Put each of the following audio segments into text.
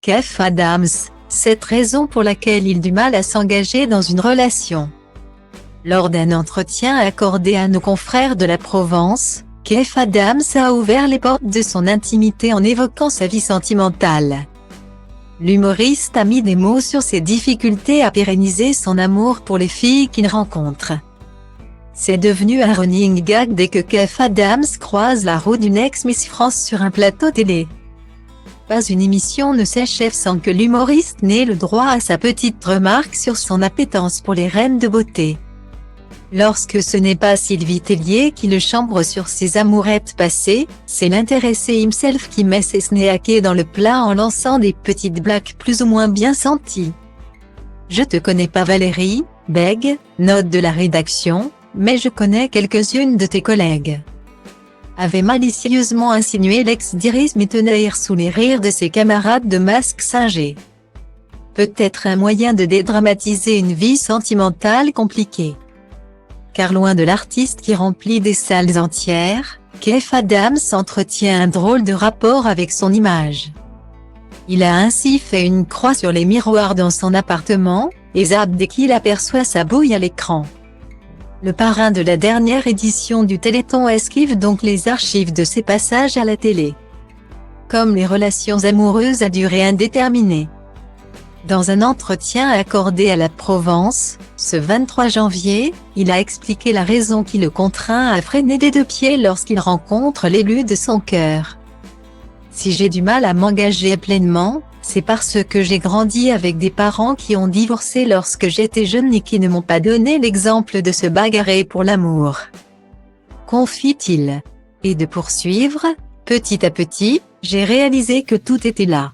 Kev Adams, cette raison pour laquelle il a du mal à s'engager dans une relation. Lors d'un entretien accordé à nos confrères de la Provence, Kev Adams a ouvert les portes de son intimité en évoquant sa vie sentimentale. L'humoriste a mis des mots sur ses difficultés à pérenniser son amour pour les filles qu'il rencontre. C'est devenu un running gag dès que Kev Adams croise la route d'une ex-Miss France sur un plateau télé. Pas une émission ne s'achève sans que l'humoriste n'ait le droit à sa petite remarque sur son appétence pour les reines de beauté. Lorsque ce n'est pas Sylvie Tellier qui le chambre sur ses amourettes passées, c'est l'intéressé himself qui met ses sneakers dans le plat en lançant des petites blagues plus ou moins bien senties. Je te connais pas Valérie, bègue, note de la rédaction, mais je connais quelques-unes de tes collègues. Avait malicieusement insinué l'ex-d'Iris Mittenaere sous les rires de ses camarades de masque singé. Peut-être un moyen de dédramatiser une vie sentimentale compliquée. Car loin de l'artiste qui remplit des salles entières, Kev Adams entretient un drôle de rapport avec son image. Il a ainsi fait une croix sur les miroirs dans son appartement, et zappe dès qu'il aperçoit sa bouille à l'écran. Le parrain de la dernière édition du Téléthon esquive donc les archives de ses passages à la télé. Comme les relations amoureuses à durée indéterminée. Dans un entretien accordé à la Provence, ce 23 janvier, il a expliqué la raison qui le contraint à freiner des deux pieds lorsqu'il rencontre l'élu de son cœur. Si j'ai du mal à m'engager pleinement, c'est parce que j'ai grandi avec des parents qui ont divorcé lorsque j'étais jeune et qui ne m'ont pas donné l'exemple de se bagarrer pour l'amour. Confie-t-il. Et de poursuivre, petit à petit, j'ai réalisé que tout était là.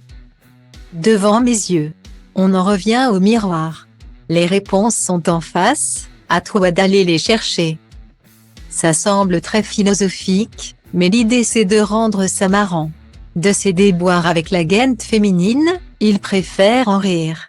Devant mes yeux. On en revient au miroir. Les réponses sont en face, à toi d'aller les chercher. Ça semble très philosophique, mais l'idée c'est de rendre ça marrant. De ses déboires avec la gaine féminine, il préfère en rire.